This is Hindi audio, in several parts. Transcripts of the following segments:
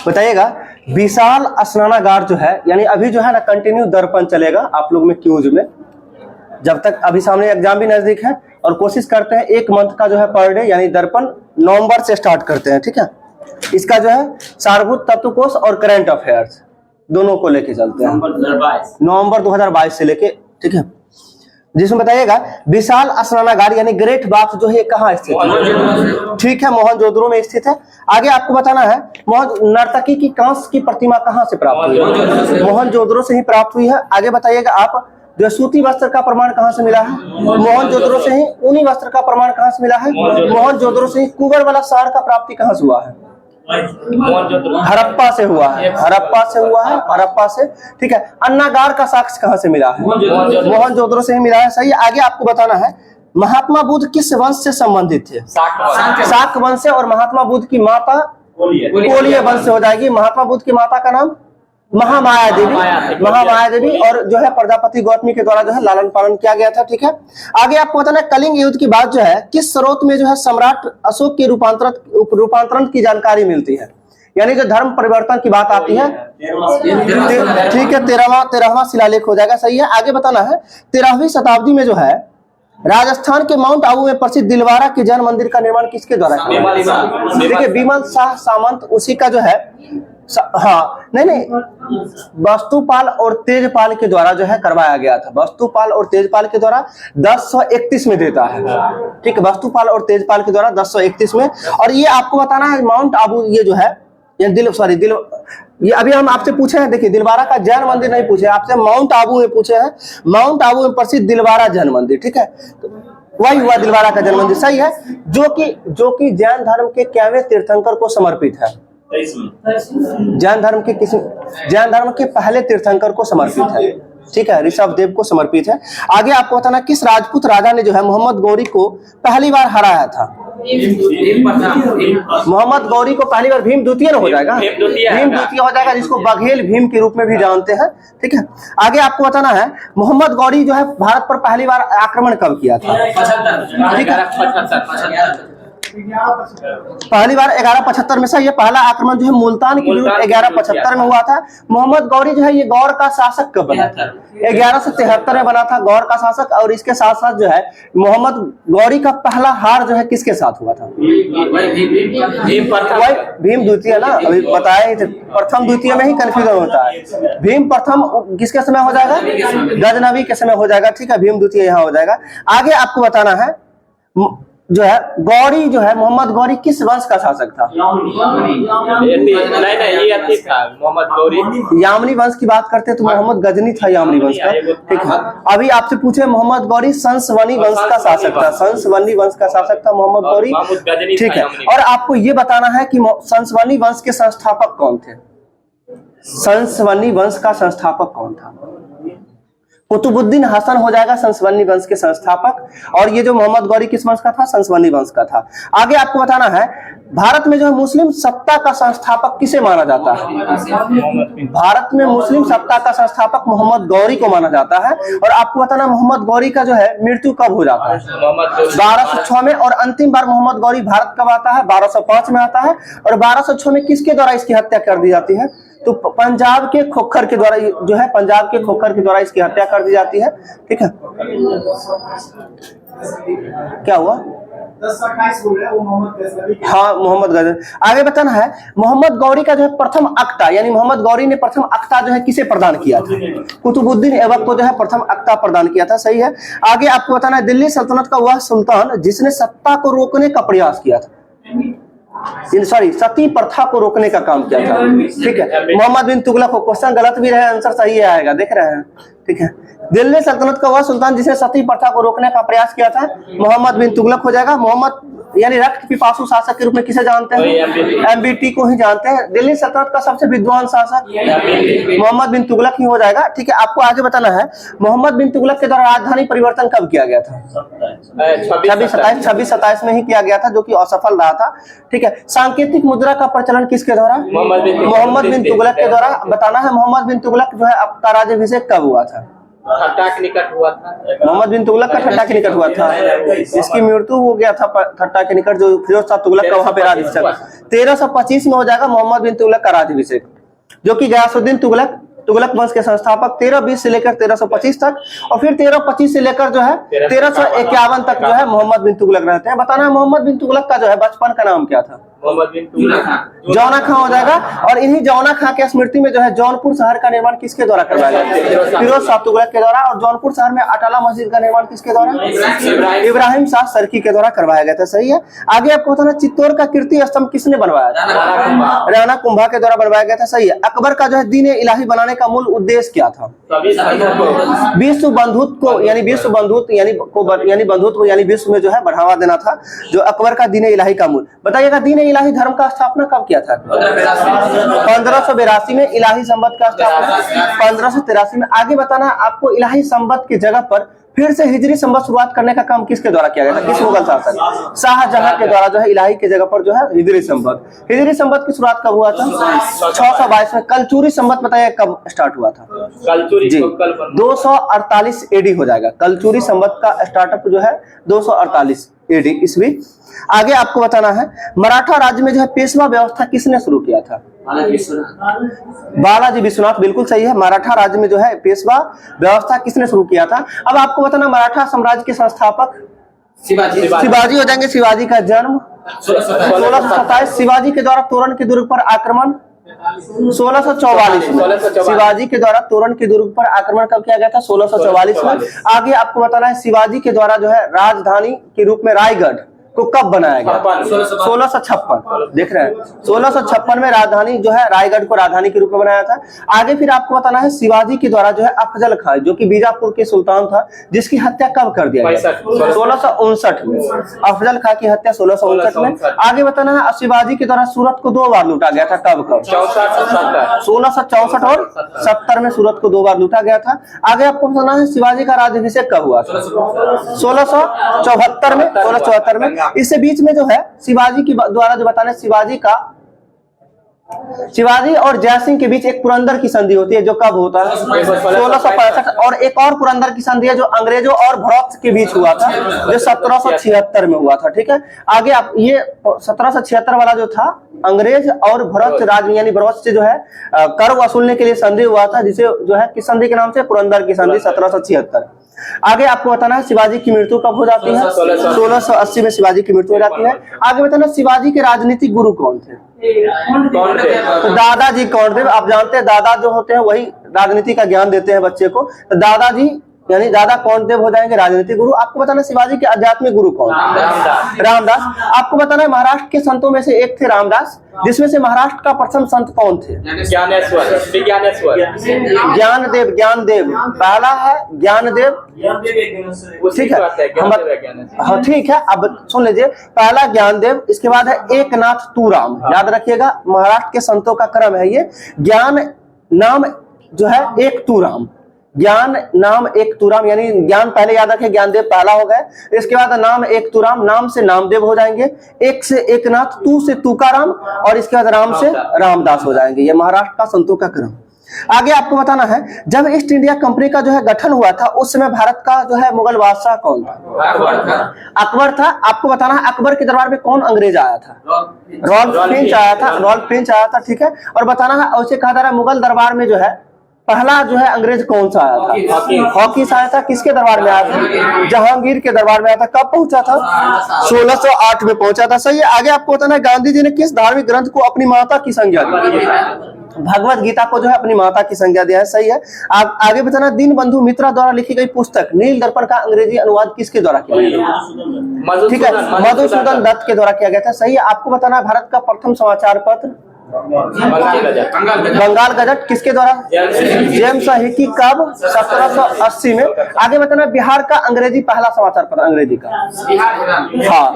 बताइएगा। विशाल स्नानागार जो है, यानी अभी जो है ना कंटिन्यू दर्पण चलेगा आप लोग में क्यूज में, जब तक अभी सामने एग्जाम भी नजदीक है, और कोशिश करते हैं 1 मंथ का जो है पर डे, यानी दर्पण नवंबर से स्टार्ट करते हैं, ठीक है। इसका जो है सारभूत तत्वकोश और करंट अफेयर्स दोनों को लेके चलते हैं नवंबर 2022 से लेके, ठीक है। जिसमें बताइएगा विशाल स्नानागार यानी ग्रेट बाथ जो है कहाँ स्थित है, ठीक है, मोहनजोदड़ो में स्थित है। आगे आपको बताना है नर्तकी की कांस्य की प्रतिमा कहाँ से प्राप्त हुई है, मोहनजोदड़ो से ही प्राप्त हुई है। आगे बताइएगा आप जो सूती वस्त्र का प्रमाण कहाँ से मिला है, मोहनजोदड़ो से ही। ऊनी वस्त्र का प्रमाण कहाँ से मिला है, मोहनजोदड़ो से ही। कुबर वाला शहर का प्राप्ति कहाँ से हुआ है, हड़प्पा से हुआ है, हड़प्पा से हुआ है, हड़प्पा से, ठीक है। अन्नागार का साक्ष्य कहाँ से मिला है, मोहनजोदड़ो से ही मिला है, सही है। आगे आपको बताना है महात्मा बुद्ध किस वंश से संबंधित थे, शाक वंश से, और महात्मा बुद्ध की माता कोलीय वंश से हो जाएगी। महात्मा बुद्ध की माता का नाम महामाया देवी, महामाया देवी, और जो है प्रजापति गौतमी के द्वारा जो है लालन पालन किया गया था, ठीक है। आगे आपको बताना कलिंग युद्ध की बात जो है किस स्रोत में जो है सम्राट अशोक की रूपांतरण की जानकारी मिलती है, यानी जो धर्म परिवर्तन की बात आती है, ठीक है, 13वां शिलालेख हो जाएगा, सही है। आगे बताना है 13वीं शताब्दी में जो है राजस्थान के माउंट आबू में प्रसिद्ध दिलवारा के जैन मंदिर का निर्माण किसके द्वारा किया, देखिए विमल शाह सामंत, उसी का जो है हाँ नहीं वस्तुपाल और तेजपाल के द्वारा जो है करवाया गया था, वस्तुपाल और तेजपाल के द्वारा 1031 में देता है, ठीक है, वस्तुपाल और तेजपाल के द्वारा 1031 में। और ये आपको बताना है माउंट आबू ये जो है ये अभी हम आपसे पूछे हैं, देखिए दिलवारा का जैन मंदिर नहीं पूछे आपसे, माउंट आबू में पूछे हैं, माउंट आबू में प्रसिद्ध दिलवारा जैन मंदिर, ठीक है, वही हुआ दिलवारा का जैन मंदिर, सही है, जो कि जैन धर्म के कैवें तीर्थंकर को समर्पित है, जैन धर्म के पहले तीर्थंकर को समर्पित है, ठीक है, ऋषभ देव को समर्पित है। आगे आपको बताना किस राजपूत राजा ने जो है मोहम्मद गौरी को पहली बार हराया था, मोहम्मद गौरी को पहली बार भीम द्वितीय हो जाएगा, भीम द्वितीय हो जाएगा, जिसको बघेल भीम के रूप में भी जानते हैं, ठीक है। आगे आपको बताना है मोहम्मद गौरी जो है भारत पर पहली बार आक्रमण कब किया था, ठीक है, पहली बार 1175 में, सही है। पहला आक्रमण जो है मुल्तान के विरुद्ध 1175 में हुआ था। मोहम्मद गौरी जो है ये गौर का शासक कब बना था, 1173 में बना था गौर का शासक। और इसके साथ साथ जो है मोहम्मद गौरी का पहला हार जो है किसके साथ हुआ था, भीम द्वितीय ना, अभी बताया ही थे, प्रथम द्वितीय में ही कंफ्यूजन होता है। भीम प्रथम किसके समय हो जाएगा, गजनवी के समय हो जाएगा, ठीक है, भीम द्वितीय यहाँ हो जाएगा। आगे आपको बताना है जो है गौरी जो है मोहम्मद गौरी किस वंश का शासक था, मोहम्मद गौरी यामनी वंश की बात करते हैं तो मोहम्मद गजनी था यामनी वंश का, ठीक है। अभी आपसे पूछे मोहम्मद गौरी संसवनी वंश का शासक था, संसवनी वंश का शासक था मोहम्मद गौरी, ठीक है। और आपको ये बताना है कि संसवनी वंश के संस्थापक कौन थे, संसवनी वंश का संस्थापक कौन था, कुतुबुद्दीन हसन हो जाएगा संसवनी वंश के संस्थापक। और ये जो मोहम्मद गौरी किस वंश का था, संसवनी वंश का था। आगे आपको बताना है भारत में जो है मुस्लिम सत्ता का संस्थापक किसे माना जाता है, भारत में मुस्लिम सत्ता का संस्थापक मोहम्मद गौरी को माना जाता है। और आपको बताना मोहम्मद गौरी का जो है मृत्यु कब हो जाता है, 1206 में। और अंतिम बार मोहम्मद गौरी भारत कब आता है, 1205 में आता है। और 1206 में किसके द्वारा इसकी हत्या कर दी जाती है, तो पंजाब के खोखर के द्वारा जो है, पंजाब के खोखर के द्वारा इसकी हत्या कर दी जाती है, ठीक है। क्या हुआ, हाँ मोहम्मद गजनी। आगे बताना है मोहम्मद गौरी का जो है प्रथम अक्ता, यानी मोहम्मद गौरी ने प्रथम अक्ता जो है किसे प्रदान किया था, कुतुबुद्दीन ऐबक को जो है प्रथम अक्ता प्रदान किया था, सही है। आगे आपको बताना है दिल्ली सल्तनत का वह सुल्तान जिसने सत्ता को रोकने का प्रयास किया था, सती प्रथा को रोकने का काम किया था, ठीक है, मोहम्मद बिन तुगलक। क्वेश्चन गलत भी रहे आंसर सही आएगा, देख रहे हैं, ठीक है। दिल्ली सल्तनत का वह सुल्तान जिसने सती प्रथा को रोकने का प्रयास किया था, मोहम्मद बिन तुगलक हो जाएगा। मोहम्मद यानी रक्त पिपासु शासक के रूप में किसे जानते हैं, एमबीटी को ही जानते हैं। दिल्ली सल्तनत का सबसे विद्वान शासक मोहम्मद बिन तुगलक ही हो जाएगा, ठीक है। आपको आगे बताना है मोहम्मद बिन तुगलक के द्वारा राजधानी परिवर्तन कब किया गया था, 2627 में ही किया गया था, जो कि असफल रहा था, ठीक है। सांकेतिक मुद्रा का प्रचलन किसके द्वारा, मोहम्मद बिन तुगलक के द्वारा। बताना है मोहम्मद बिन तुगलक जो है आपका राज्याभिषेक कब हुआ था, ठट्टा के निकट हुआ था। मोहम्मद बिन तुगलक का ठट्टा के निकट हुआ था। इसकी मृत्यु हो गया था ठट्टा के निकट, जो फिरोज शाह तुगलक का वहां पे राज्याभिषेक 1325 में हो जाएगा मोहम्मद बिन तुगलक का राज्याभिषेक, जो कि गयासुद्दीन तुगलक वंश के संस्थापक 1320 से लेकर 1325 तक, और फिर 1325 से लेकर जो है 1351 तक जो है मोहम्मद बिन तुगलक रहते हैं। बताना है मोहम्मद बिन तुगलक का जो है बचपन का नाम क्या था? मोहम्मद बिन तुगलक जौना खां हो जाएगा। और इन्हीं जौना खां के स्मृति में जो है जौनपुर शहर का निर्माण किसके द्वारा करवाया गया? फिरोज शाह तुगलक के द्वारा। और जौनपुर शहर में अटाला मस्जिद का निर्माण किसके द्वारा? इब्राहिम शाह सरकी के द्वारा करवाया गया था। सही है। आगे आपको बताना चित्तौड़ का कीर्ति स्तंभ किसने बनवाया था? राणा कुंभा के द्वारा बनवाया गया था। सही है। अकबर का जो है दीन इलाही बनाने का मूल उद्देश्य क्या था? विश्व बंधुत्व को यानी बंधुत्व यानी विश्व में जो है बढ़ावा देना था, जो अकबर का दीन इलाही का मूल। बताइएगा दीन इलाही धर्म का स्थापना कब किया था? 1582 में इलाही संवत का स्थापना 1583 में। आगे बताना आपको इलाही संवत की जगह पर फिर से हिजरी संवत शुरुआत करने का काम किसके द्वारा किया गया था? किस मुगल शासक? शाहजहां के द्वारा जो है इलाही की जगह पर जो है हिजरी संवत की शुरुआत कब हुआ था? 622 में। कलचुरी संवत बताइए कब स्टार्ट हुआ था? जी 248 एडी हो जाएगा। कलचुरी संवत का स्टार्टअप जो है 248 एडी ईस्वी। आगे आपको बताना है मराठा राज्य में जो है पेशवा व्यवस्था किसने शुरू किया था? बालाजी विश्वनाथ। बिल्कुल सही है। मराठा राज्य में जो है पेशवा व्यवस्था किसने शुरू किया था? अब आपको बताना मराठा साम्राज्य के संस्थापक शिवाजी हो जाएंगे। शिवाजी का जन्म 1627। शिवाजी के द्वारा तोरण के दुर्ग पर आक्रमण 1644 में। शिवाजी के द्वारा तोरण के दुर्ग पर आक्रमण कब किया गया था? 1644 में। आगे आपको बताना है शिवाजी के द्वारा जो है राजधानी के रूप में रायगढ़ को कब बनाया गया? 1656। देख रहे हैं 1656 में राजधानी जो है रायगढ़ को राजधानी के रूप में बनाया था। आगे फिर आपको बताना है शिवाजी के द्वारा जो है अफजल खां जो कि बीजापुर के सुल्तान था, जिसकी हत्या कब कर दिया गया? 1659 में। अफजल खां की हत्या 1659 में। आगे बताना है शिवाजी के द्वारा सूरत को 2 बार लूटा गया था। कब? 1664 और 70 में सूरत को 2 बार लूटा गया था। आगे आपको बताना है शिवाजी का राज्याभिषेक कब हुआ? 1674 में। इससे बीच में जो है शिवाजी की द्वारा जो बताना है शिवाजी और जयसिंह के बीच एक पुरंदर की संधि होती है, जो कब होता है? 1665। और एक और पुरंदर की संधि है जो अंग्रेजों और भरत के बीच हुआ था, जो 1776 में हुआ था। ठीक है। आगे आप ये 1776 वाला जो था अंग्रेज और भरत राज यानी भरत से जो है कर वसूलने के लिए संधि हुआ था, जिसे जो है किस संधि के नाम से? पुरंदर की संधि 1776। आगे आपको बताना है शिवाजी की मृत्यु कब हो जाती है? 1680 में शिवाजी की मृत्यु हो जाती है। आगे बताना शिवाजी के राजनीतिक गुरु कौन थे? तो दादाजी कौन थे? आप जानते हैं दादा जो होते हैं वही राजनीति का ज्ञान देते हैं बच्चे को। तो दादाजी यानी दादा कौन देव हो जाएंगे राजनीतिक गुरु। आपको बताना शिवाजी के आध्यात्मिक गुरु कौन? रामदास। आपको बताना है महाराष्ट्र के संतों में से एक थे रामदास, जिसमें से महाराष्ट्र का प्रथम संत कौन थे? ज्ञानदेव पहला है। ज्ञानदेव ठीक है। हाँ ठीक है। अब सुन लीजिए पहला ज्ञानदेव, इसके बाद है एकनाथ तुराम। याद रखिएगा महाराष्ट्र के संतों का क्रम है ये। ज्ञान नाम जो है एक तुराम, ज्ञान नाम एक तुराम यानी ज्ञान पहले याद रखें, ज्ञानदेव पहला हो गए। इसके बाद नाम एक तुराम, नाम से नामदेव हो जाएंगे, एक से एकनाथ, तू से तुकाराम, और इसके बाद राम से रामदास हो जाएंगे। ये महाराष्ट्र का संतों का क्रम। आगे आपको बताना है जब ईस्ट इंडिया कंपनी का जो है गठन हुआ था उस समय भारत का जो है मुगल बादशाह कौन था? अकबर था। आपको बताना है अकबर के दरबार में कौन अंग्रेज आया था? रॉल्फ फिंच आया था। ठीक है। और बताना है उसे कहा जा रहा है मुगल दरबार में जो है पहला जो है अंग्रेज कौन सा आया था? हॉकीस आया था। किसके दरबार में आया था? जहांगीर के दरबार में आया था। कब पहुंचा था? 1608 में पहुंचा था। सही है। आगे आपको बताना है गांधी जी ने किस धार्मिक ग्रंथ को अपनी माता की संज्ञा दी? भगवत गीता को जो है अपनी माता की संज्ञा दिया है। सही है। आगे बताना दीनबंधु मित्रा द्वारा लिखी गई पुस्तक नील दर्पण का अंग्रेजी अनुवाद किसके द्वारा किया गया? ठीक है, मधुसूदन दत्त के द्वारा किया गया था। सही है। आपको बताना है भारत का प्रथम समाचार पत्र बंगाल गजट किसके द्वारा? James Hicky. कब? 1780 में। आगे बताना बिहार का अंग्रेजी पहला समाचार पत्र अंग्रेजी का हाँ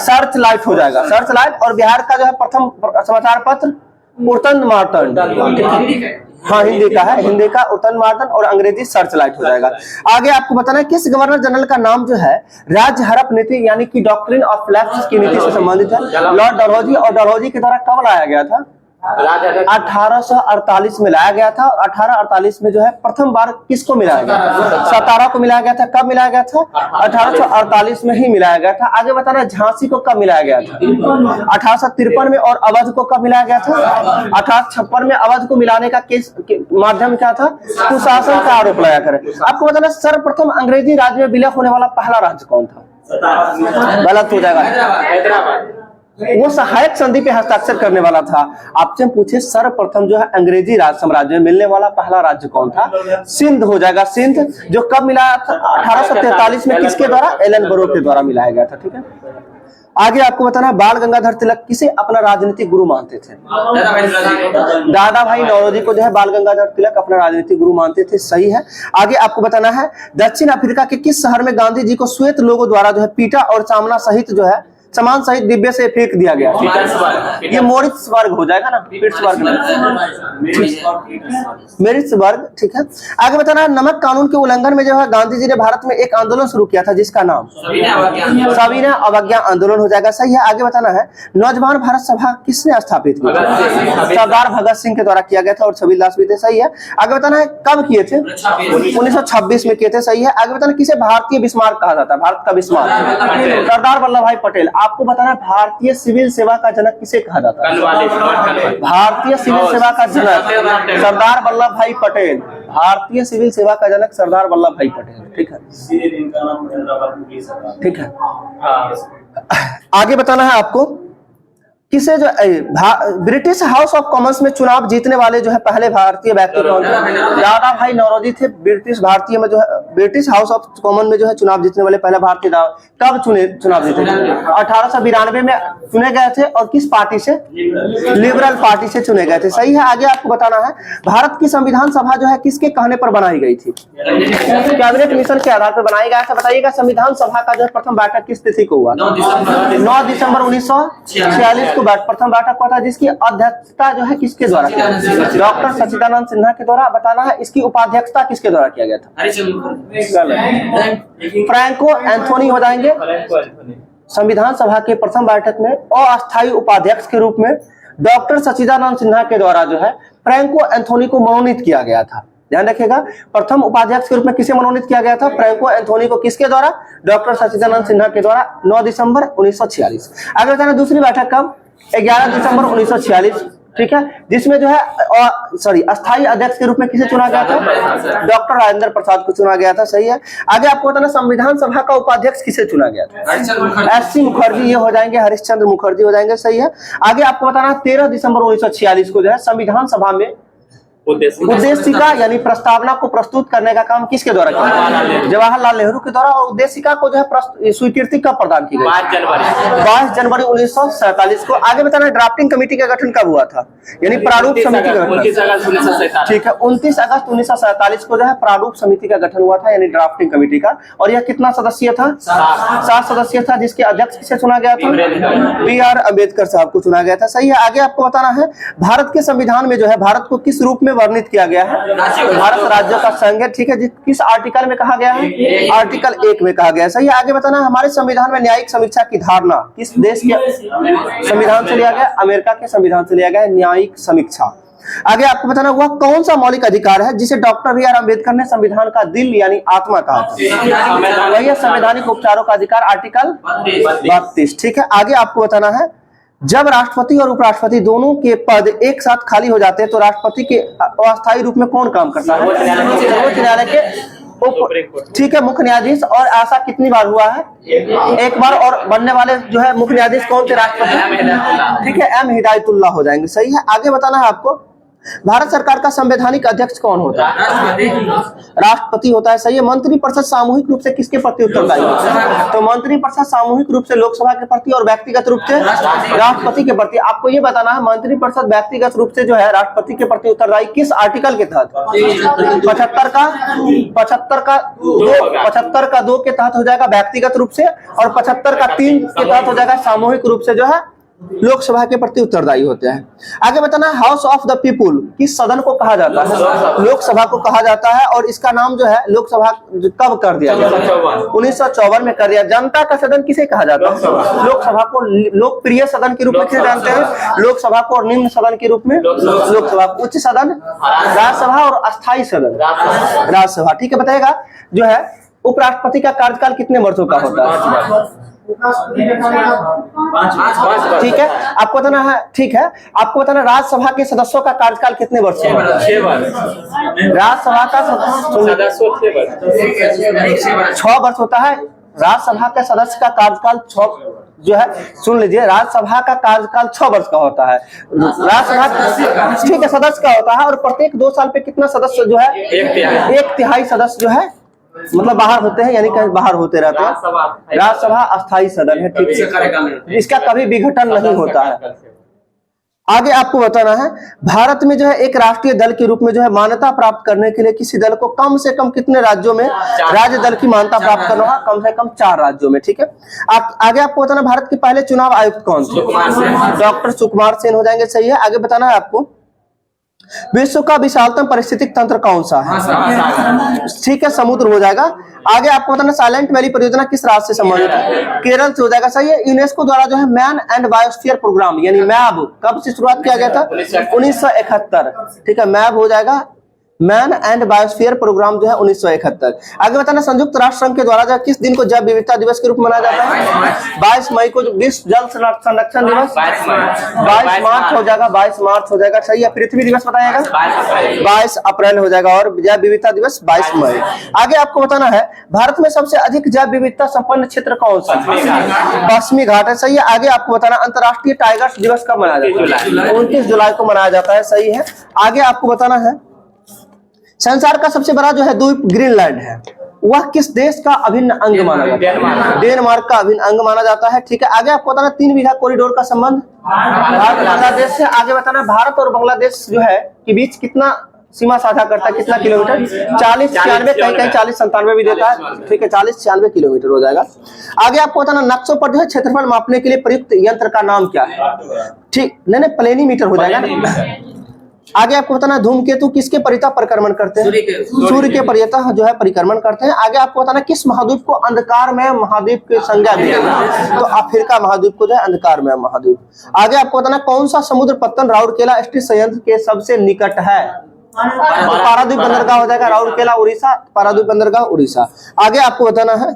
सर्च लाइट हो जाएगा। Search light. और बिहार का जो है प्रथम समाचार पत्र उर्तन मार्तंड। हाँ हिंदी का है। हिंदी का उर्तन मार्तंड और अंग्रेजी सर्च लाइट हो जाएगा। आगे आपको बताना है किस गवर्नर जनरल का नाम जो है राज्य हड़प नीति यानी कि डॉक्ट्रिन ऑफ लैप्स की नीति से संबंधित है? लॉर्ड डलहौजी। और डलहौजी के द्वारा कब लाया गया था? 1848 में लाया गया था। 1848 में जो है प्रथम बार किसको मिलाया गया? सतारा को मिलाया गया था। कब मिलाया गया था? 1848 में ही मिलाया गया था। आगे बताना झांसी को कब मिलाया गया था? 1853 में। और अवध को कब मिलाया गया था? 1856 में। अवध को मिलाने का केस माध्यम क्या था? कुशासन का आरोप लगाया करे। आपको बताना सर्वप्रथम अंग्रेजी राज्य में विलय होने वाला पहला राज्य कौन था? गलत हो जाएगा, हैदराबाद। वो सहायक संधि पे हस्ताक्षर करने वाला था। आपसे पूछे सर्वप्रथम जो है अंग्रेजी राज साम्राज्य में मिलने वाला पहला राज्य कौन था? सिंध हो जाएगा। सिंध जो कब मिला था? 1843 में। किसके द्वारा? एलन बरो के द्वारा मिलाया गया था। ठीक है, आगे आपको बताना है बाल गंगाधर तिलक किसे अपना राजनीतिक गुरु मानते थे? दादा भाई नौरोजी को जो है बाल गंगाधर तिलक अपना राजनीतिक गुरु मानते थे। सही है। आगे आपको बताना है दक्षिण अफ्रीका के किस शहर में गांधी जी को श्वेत लोगों द्वारा जो है पीटा और सामना सहित जो है सामान सहित डिब्बे से फेंक दिया गया? ये मोरिट्सबर्ग हो जाएगा ना, पिट्सबर्ग, मेरिट्सबर्ग। ठीक है, आगे बताना है नमक कानून के उल्लंघन में जो है गांधी जी ने भारत में एक आंदोलन शुरू किया था जिसका नाम सविनय अवज्ञा आंदोलन हो जाएगा। सही है। आगे बताना है नौजवान भारत सभा किसने स्थापित की? सरदार भगत सिंह के द्वारा किया गया था और छबीलदास भी थे। सही है। आगे बताना है कब किए थे? 1926 में किए थे। सही है। आगे बताना किसे भारतीय बिस्मार्क कहा जाता है? भारत का बिस्मार्क सरदार वल्लभ भाई पटेल। आपको बताना है भारतीय सिविल सेवा का जनक किसे कहा जाता है? भारतीय सिविल सेवा का जनक सरदार वल्लभ भाई पटेल। भारतीय सिविल सेवा का जनक सरदार वल्लभ भाई पटेल। ठीक है, ठीक है। आगे बताना है आपको किसे जो ब्रिटिश हाउस ऑफ कॉमन्स में चुनाव जीतने वाले जो है पहले भारतीय व्यक्ति कौन थे? दादा भाई नौरोजी थे। ब्रिटिश हाउस ऑफ कॉमन में जो है चुनाव जीतने वाले पहले भारतीय कब चुनाव जीते थे? 1892 में चुने गए थे। और किस पार्टी से? लिबरल पार्टी से चुने गए थे। सही है। आगे आपको बताना है भारत की संविधान सभा जो है किसके कहने पर बनाई गई थी? कैबिनेट मिशन के आधार पर बनाई गया था। बताइएगा संविधान सभा का जो है प्रथम बैठक किस तिथि को हुआ? 9 दिसंबर 1946 को प्रथम बैठक हुआ था जिसकी अध्यक्षता जो है किसके द्वारा? डॉक्टर सच्चिदानंद सिन्हा के द्वारा। बताना है इसकी उपाध्यक्षता किसके द्वारा किया गया था? फ्रैंको एंथोनी हो जाएंगे। संविधान सभा के प्रथम बैठक में अस्थायी उपाध्यक्ष के रूप में डॉक्टर सच्चिदानंद सिन्हा के द्वारा जो है फ्रैंको एंथोनी को मनोनीत किया गया था। ध्यान रखिएगा, प्रथम उपाध्यक्ष के रूप में किसे मनोनीत किया गया था? फ्रैंको एंथोनी को। किसके द्वारा? डॉक्टर सच्चिदानंद सिन्हा के द्वारा। 9 दिसंबर 1946। आगे बताना दूसरी बैठक कब? 11 दिसंबर 1946। ठीक है, जिसमें जो है अस्थायी अध्यक्ष के रूप में किसे चुना गया था? डॉक्टर राजेंद्र प्रसाद को चुना गया था। सही है। आगे आपको बताना संविधान सभा का उपाध्यक्ष किसे चुना गया था? एस सी मुखर्जी ये हो जाएंगे, हरिश्चंद्र मुखर्जी हो जाएंगे। सही है। आगे आपको बताना 13 दिसंबर 1946 को जो है संविधान सभा में उद्देशिका यानी प्रस्तावना को प्रस्तुत करने का काम किसके द्वारा किया? जवाहरलाल नेहरू के द्वारा। और उद्देशिका को जो है स्वीकृति कब प्रदान की गई? 22 जनवरी 1947 को। आगे बताना ड्राफ्टिंग कमेटी का गठन कब हुआ था? यानी प्रारूप समिति का गठन। ठीक है, 29 अगस्त 1947 को जो है प्रारूप समिति का गठन हुआ था यानी ड्राफ्टिंग कमेटी का। और यह कितना सदस्यीय था? 7 सदस्यीय था जिसके अध्यक्ष किसे चुना गया था? BR अम्बेडकर साहब को चुना गया था। सही है। आगे आपको बताना है भारत के संविधान में जो है भारत को किस रूप में वर्णित किया गया है? भारत राज्यों का संघ है। ठीक है, किस आर्टिकल में कहा गया है? आर्टिकल 1 में कहा गया है। सही है। आगे बताना हमारे संविधान में न्यायिक समीक्षा की धारणा किस देश के संविधान से लिया गया? अमेरिका के संविधान से लिया गया है न्यायिक समीक्षा। आगे आपको बताना वह कौन सा मौलिक अधिकार है जिसे डॉक्टर BR अम्बेडकर ने संविधान का दिल यानी आत्मा कहा था? वही है संवैधानिक उपचारों का अधिकार, आर्टिकल 32। ठीक है। आगे आपको बताना है जब राष्ट्रपति और उपराष्ट्रपति दोनों के पद एक साथ खाली हो जाते हैं तो राष्ट्रपति के अस्थायी रूप में कौन काम करता है? सर्वोच्च न्यायालय के ठीक है मुख्य न्यायाधीश। और ऐसा कितनी बार हुआ है? एक बार। और बनने वाले जो है मुख्य न्यायाधीश कौन थे? राष्ट्रपति। ठीक है, M हिदायतुल्लाह हो जाएंगे। सही है। आगे बताना है आपको भारत सरकार का संवैधानिक अध्यक्ष कौन होता है? राष्ट्रपति होता है। सही है। मंत्रिपरिषद सामूहिक रूप से किसके प्रति उत्तरदायी होता है? तो मंत्रिपरिषद सामूहिक रूप से लोकसभा के प्रति और व्यक्तिगत रूप से राष्ट्रपति के प्रति। आपको ये बताना है मंत्रिपरिषद व्यक्तिगत रूप से जो है राष्ट्रपति के प्रति उत्तरदायी किस आर्टिकल के तहत? 75 का 2 के तहत हो जाएगा व्यक्तिगत रूप से। और 75 का 3 के तहत हो जाएगा सामूहिक रूप से जो है लोकसभा के प्रति उत्तरदायी होते हैं। आगे बताना है हाउस ऑफ द पीपुल किस सदन को कहा जाता है? लोकसभा को कहा जाता है। और इसका नाम जो है लोकसभा कब कर दिया गया? 1954 में कर दिया। जनता का सदन किसे कहा जाता है? लोकसभा को लोकप्रिय सदन के रूप में किसे जानते हैं? लोकसभा को। और निम्न सदन के रूप में लोकसभा। उच्च सदन राज्यसभा और अस्थायी सदन राज्यसभा। ठीक है, बताएगा जो है उपराष्ट्रपति का कार्यकाल कितने वर्षों का होता है? ठीक है, आपको बताना है। ठीक है, आपको बताना राज्यसभा के सदस्यों का कार्यकाल कितने वर्ष का होता है? राज्यसभा का 6 वर्ष होता है। राज्यसभा के सदस्य का कार्यकाल 6 जो है, सुन लीजिए, राज्यसभा का कार्यकाल 6 वर्ष का होता है। राज्यसभा ठीक है सदस्य का होता है। और प्रत्येक 2 साल पे कितना सदस्य जो है? 1/3 सदस्य जो है मतलब बाहर होते हैं, यानी कहीं बाहर होते रहते हैं। राज्यसभा अस्थायी सदन है। ठीक है, इसका कभी विघटन नहीं होता है। आगे आपको बताना है भारत में जो है एक राष्ट्रीय दल के रूप में जो है मान्यता प्राप्त करने के लिए किसी दल को कम से कम कितने राज्यों में राज्य दल की मान्यता प्राप्त करना होगा? कम से कम 4 राज्यों में। ठीक है, आगे आपको बताना भारत के पहले चुनाव आयुक्त कौन थे? डॉक्टर सुकुमार सेन हो जाएंगे। सही है। आगे बताना है आपको विश्व का विशालतम पारिस्थितिक तंत्र कौन सा है? ठीक है, समुद्र हो जाएगा। आगे आपको बताना साइलेंट वैली परियोजना किस राज्य से संबंधित है? केरल से हो जाएगा। सही है। यूनेस्को द्वारा जो है मैन एंड बायोस्फीयर प्रोग्राम यानी मैब कब से शुरुआत किया गया था? 1971। ठीक है, मैब हो जाएगा। मैन एंड बायोस्फीयर प्रोग्राम जो है 1971। आगे बताना संयुक्त राष्ट्र संघ के द्वारा जो किस दिन को जैव विविधता दिवस के रूप में मनाया जाता है? 22 मई को। विश्व जल संरक्षण दिवस 22 मार्च हो जाएगा। 22 मार्च हो जाएगा। सही है। पृथ्वी दिवस बताइएगा 22 अप्रैल हो जाएगा। और जैव विविधता दिवस 22 मई। आगे आपको बताना है भारत में सबसे अधिक जैव विविधता संपन्न क्षेत्र कौन सा? पश्चिमी घाट है। सही है। आगे आपको बताना अंतर्राष्ट्रीय टाइगर्स दिवस कब मनाया जाता है? 29 जुलाई को मनाया जाता है। सही है। आगे आपको बताना है संसार का सबसे बड़ा जो है द्वीप ग्रीनलैंड है, वह किस देश का अभिन्न अंग माना जाता है? डेनमार्क का अभिन्न अंग माना जाता है। ठीक है, आगे आपको बताना 3 बीघा कॉरिडोर का संबंध भारत बांग्लादेश से। आगे बताना भारत और बांग्लादेश जो है के बीच कितना सीमा साझा करता है? कितना किलोमीटर? 40-96, कहीं 40-97 भी देता है। ठीक है, 40-96 किलोमीटर हो जाएगा। आगे आपको बताना नक्शों पर जो है क्षेत्रफल मापने के लिए प्रयुक्त यंत्र का नाम क्या है? ठीक, नहीं प्लेनीमीटर हो जाएगा। आगे आपको बताना धूमकेतु किसके परितः परिक्रमण करते हैं? सूर्य के परितः जो है परिक्रमण करते हैं। आगे आपको बताना किस महाद्वीप को अंधकार में महाद्वीप की संज्ञा दी है? तो अफ्रीका महाद्वीप को जो है अंधकार में महाद्वीप। आगे आपको बताना कौन सा समुद्र पत्तन राउरकेला स्थित संयंत्र के सबसे निकट है? तो पारादीप बंदरगाह हो जाएगा। राउरकेला उड़ीसा, पारादीप बंदरगाह उड़ीसा। आगे आपको बताना है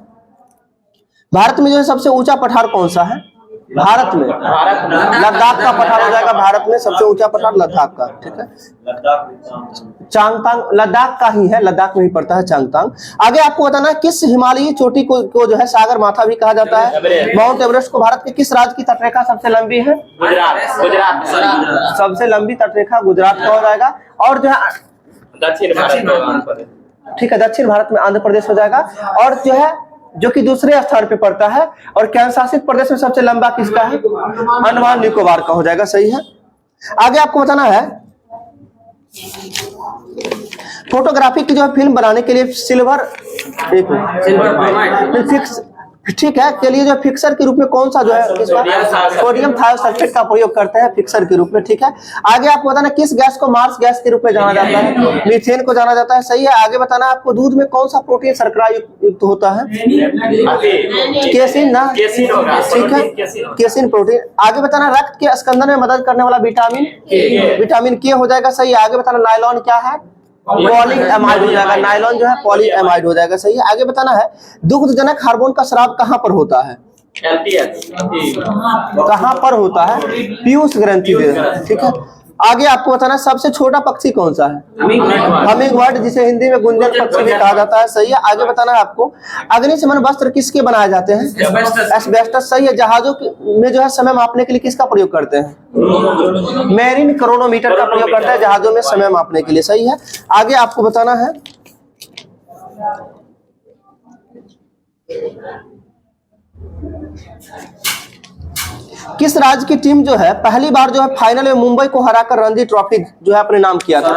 भारत में जो है सबसे ऊंचा पठार कौन सा है? भारत में लद्दाख का पठार हो जाएगा। भारत में सबसे ऊंचा पठार लद्दाख का। ठीक है, चांगतांग लद्दाख का ही है, लद्दाख में ही पड़ता है चांगतांग। आगे आपको बताना किस हिमालयी चोटी को जो है सागर माथा भी कहा जाता है? माउंट एवरेस्ट को। भारत के किस राज्य की तटरेखा सबसे लंबी है? गुजरात। सबसे लंबी तटरेखा गुजरात का हो जाएगा। और जो है दक्षिण भारत। ठीक है, दक्षिण भारत में आंध्र प्रदेश हो जाएगा। और जो है जो कि दूसरे स्थान पे पड़ता है। और केंद्र शासित प्रदेश में सबसे लंबा किसका है? अंडमान निकोबार का हो जाएगा। सही है। आगे आपको बताना है फोटोग्राफी की जो है फिल्म बनाने के लिए सिल्वर फिक्स ठीक है के लिए जो फिक्सर के रूप में कौन सा जो है सोडियम थायोसल्फेट का प्रयोग करते हैं फिक्सर के रूप में। ठीक है, आगे आपको बताना किस गैस को मार्स गैस के रूप में जाना जाता है? मीथेन को जाना जाता है। सही है। आगे बताना आपको दूध में कौन सा प्रोटीन शर्करा युक्त होता है? केसिन ना। ठीक है, केसिन प्रोटीन। आगे बताना रक्त के स्कंदन में मदद करने वाला विटामिन के हो जाएगा। सही है। आगे बताना नायलॉन क्या है? पॉलीएमाइड हो जाएगा। नायलॉन जो है पॉलीएमाइड हो जाएगा। सही है। आगे बताना है दुग्धजनक हार्मोन का स्राव कहाँ पर होता है? कहाँ पर होता है? पीयूष ग्रंथि में। ठीक है, आगे आपको बताना सबसे छोटा पक्षी कौन सा है? हमिंग बर्ड, जिसे हिंदी में गुंजन पक्षी भी कहा जाता है। सही है। आगे बताना है आपको अग्निशमन वस्त्र किसके बनाए जाते हैं? एस्बेस्टस। सही है। जहाजों में जो है समय मापने के लिए किसका प्रयोग करते हैं? मैरीन क्रोनोमीटर का प्रयोग करते हैं जहाजों में समय मापने के लिए। सही है। आगे आपको बताना है किस राज्य की टीम जो है पहली बार जो है फाइनल में मुंबई को हराकर रणजी ट्रॉफी जो है अपने नाम किया था?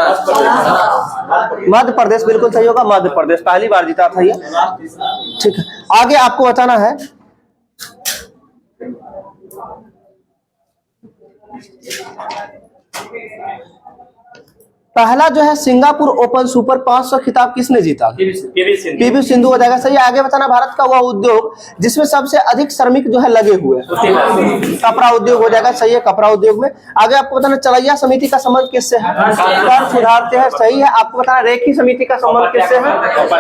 मध्य प्रदेश। बिल्कुल सही होगा, मध्य प्रदेश पहली बार जीता था ये। ठीक है, आगे आपको बताना है पहला जो है सिंगापुर ओपन सुपर 500 खिताब किसने जीता? पीवी सिंधु हो जाएगा सही है। आगे बताना भारत का वह उद्योग जिसमें सबसे अधिक श्रमिक जो है लगे हुए हैं। कपड़ा उद्योग हो जाएगा सही है, कपड़ा उद्योग में। आगे आपको बताना चलैया समिति का संबंध किससे है? कर सुधारते हैं सही है। आपको बताना रेखी समिति का संबंध किससे है?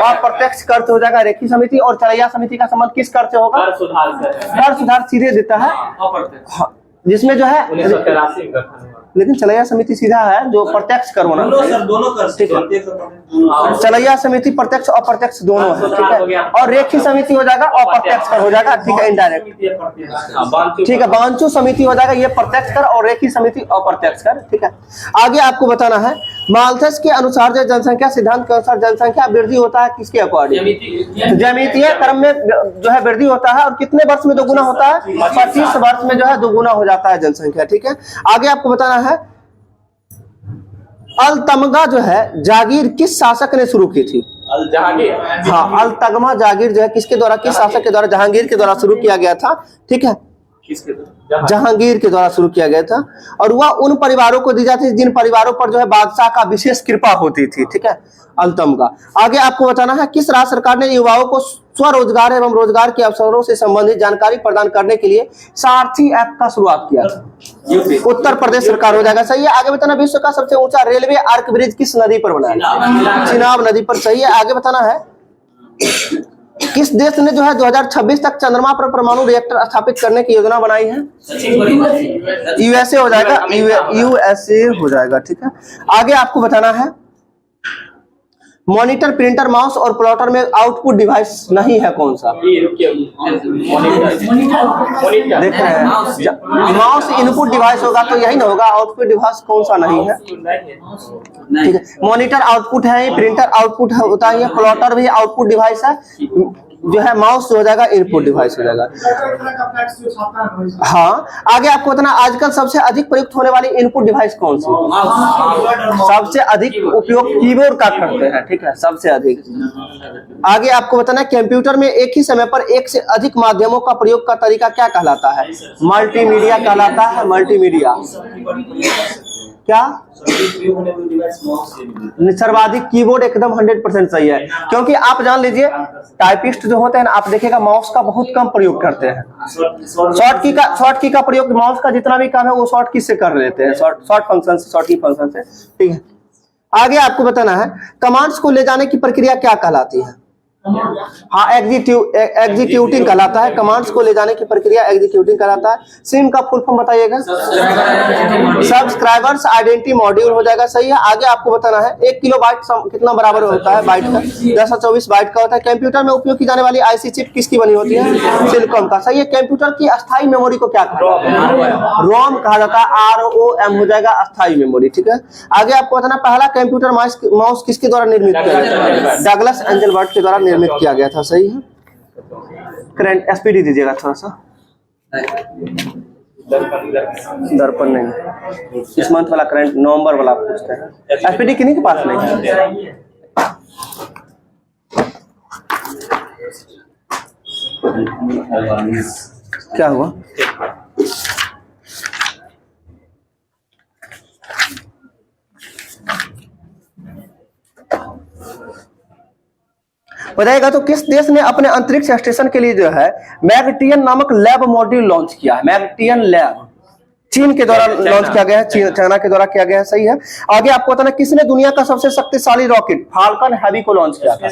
अप्रत्यक्ष कर हो जाएगा रेखी समिति। और चलैया समिति का संबंध किस कर से होगा? कर सुधार सीधे देता है, जिसमें जो है लेकिन चलैया समिति सीधा है जो प्रत्यक्ष कर होना दोनों कर, ठीक है। चलैया समिति प्रत्यक्ष अप्रत्यक्ष दोनों है, ठीक है। और रेखी समिति हो जाएगा अप्रत्यक्ष कर हो जाएगा, ठीक है, इनडायरेक्ट, ठीक है। बांचू समिति हो जाएगा ये प्रत्यक्ष कर और रेखी समिति अप्रत्यक्ष कर, ठीक है। आगे आपको बताना है माल्थस के अनुसार जो जनसंख्या सिद्धांत के अनुसार जनसंख्या वृद्धि होता है किसके अकॉर्डिंग? ज्यामितीय क्रम में जो है वृद्धि होता है। और कितने वर्ष में दोगुना होता है? 25 वर्ष में जो है दोगुना हो जाता है जनसंख्या, ठीक है। आगे आपको बताना है अलतमगा जो है जागीर किस शासक ने शुरू की थी? जहांगीर। हाँ, अलतगमा जागीर जो है किसके द्वारा, किस शासक के द्वारा? जहांगीर के द्वारा शुरू किया गया था, ठीक है। जहांगीर के द्वारा शुरू किया गया था। और वह उन परिवारों को दी जाती थी जिन परिवारों पर जो है बादशाह का विशेष कृपा होती थी, ठीक है, अलतमगा। आगे आपको बताना है किस राज्य सरकार ने युवाओं को स्वरोजगार एवं रोजगार के अवसरों से संबंधित जानकारी प्रदान करने के लिए सारथी ऐप का शुरुआत किया था? उत्तर प्रदेश सरकार हो जाएगा सही है। आगे बताना विश्व का सबसे ऊंचा रेलवे आर्क ब्रिज किस नदी पर बना है? चिनाब नदी पर सही है। आगे बताना है किस देश ने जो है 2026 तक चंद्रमा पर परमाणु रिएक्टर स्थापित करने की योजना बनाई है? यूएसए हो जाएगा, यूएसए हो जाएगा, ठीक है। आगे आपको बताना है मॉनिटर, प्रिंटर, माउस और प्लॉटर में आउटपुट डिवाइस नहीं है कौन सा? देख रहे हैं माउस इनपुट डिवाइस होगा तो यही ना होगा, आउटपुट डिवाइस कौन सा नहीं है? ठीक है, मॉनिटर आउटपुट है, प्रिंटर आउटपुट होता है, प्लॉटर भी आउटपुट डिवाइस है, जो है माउस हो जाएगा इनपुट डिवाइस हो जाएगा। हाँ, आगे आपको बताना आजकल सबसे अधिक प्रयुक्त होने वाली इनपुट डिवाइस कौन सी? सबसे अधिक उपयोग कीबोर्ड का करते हैं, ठीक है, सबसे अधिक। आगे आपको बताना कंप्यूटर में एक ही समय पर एक से अधिक माध्यमों का प्रयोग का तरीका क्या कहलाता है? मल्टीमीडिया कहलाता है, मल्टीमीडिया। क्या सर्वाधिक? कीबोर्ड एकदम 100% सही है, क्योंकि आप जान लीजिए टाइपिस्ट जो होते हैं ना, आप देखिएगा माउस का बहुत कम प्रयोग करते हैं। शॉर्ट की का प्रयोग माउस का जितना भी काम है वो शॉर्ट की से कर लेते हैं, शॉर्ट फंक्शन से, शॉर्ट की फंक्शन से, ठीक है। आगे आपको बताना है कमांड्स को ले जाने की प्रक्रिया क्या कहलाती है? हाँ, एग्जीक्यूटिंग कहलाता है। कमांड्स को ले जाने की प्रक्रिया एग्जीक्यूटिंग कहलाता है। सिम का फुल फॉर्म बताइएगा। सब्सक्राइबर्स आइडेंटिटी मॉड्यूल हो जाएगा सही है। आगे आपको बताना है 1 किलोबाइट कितना बराबर होता है बाइट का? 1024 बाइट का होता है। कंप्यूटर में उपयोग की जाने वाली आईसी चिप किसकी बनी होती है? सिलिकॉन का सही है। कंप्यूटर की अस्थायी मेमोरी को क्या कहा जाता है? रोम कहा जाता है, ROM हो जाएगा अस्थायी मेमोरी, ठीक है। आगे आपको बताना पहला कंप्यूटर माउस किसके द्वारा निर्मित किया गया? डगलस एंजलबर्ट के द्वारा निर्मित किया गया था, सही है। करंट एसपीडी दीजिएगा थोड़ा सा। दर्पण नहीं, इस मंथ वाला करंट नवंबर वाला पूछते हैं। एसपीडी किन्हीं के पास नहीं है। क्या हुआ? बताएगा तो किस देश ने अपने अंतरिक्ष स्टेशन के लिए जो है मैगटियन नामक लैब मॉड्यूल लॉन्च किया है? मैगटियन लैब चीन के द्वारा लॉन्च किया गया है, चाइना के द्वारा किया गया है, सही है। आगे आपको बताना किसने दुनिया का सबसे शक्तिशाली रॉकेट फाल्कन हैवी को लॉन्च किया था?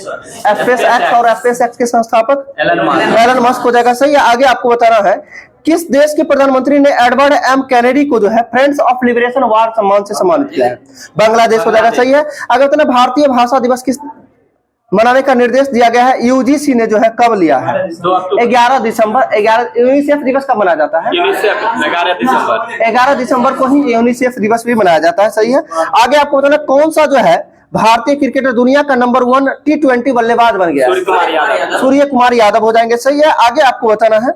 SpaceX और SpaceX के संस्थापक एलन मस्क हो जाएगा, सही है। आगे आपको बताना है किस देश के प्रधानमंत्री ने एडवर्ड M कैनेडी को जो है फ्रेंड्स ऑफ लिबरेशन वार सम्मान से सम्मानित किया है? बांग्लादेश हो जाएगा, सही है। आगे बताना भारतीय भाषा दिवस किस मनाने का निर्देश दिया गया है? यूजीसी ने जो है कब लिया है? 11 दिसंबर। यूनिसेफ दिवस कब मनाया जाता है? 11 दिसंबर को ही यूनिसेफ दिवस भी मनाया जाता है, सही है। आगे आपको बताना कौन सा जो है भारतीय क्रिकेटर दुनिया का नंबर 1 T20 बल्लेबाज बन गया? सूर्य कुमार यादव हो जाएंगे, सही है। आगे आपको बताना है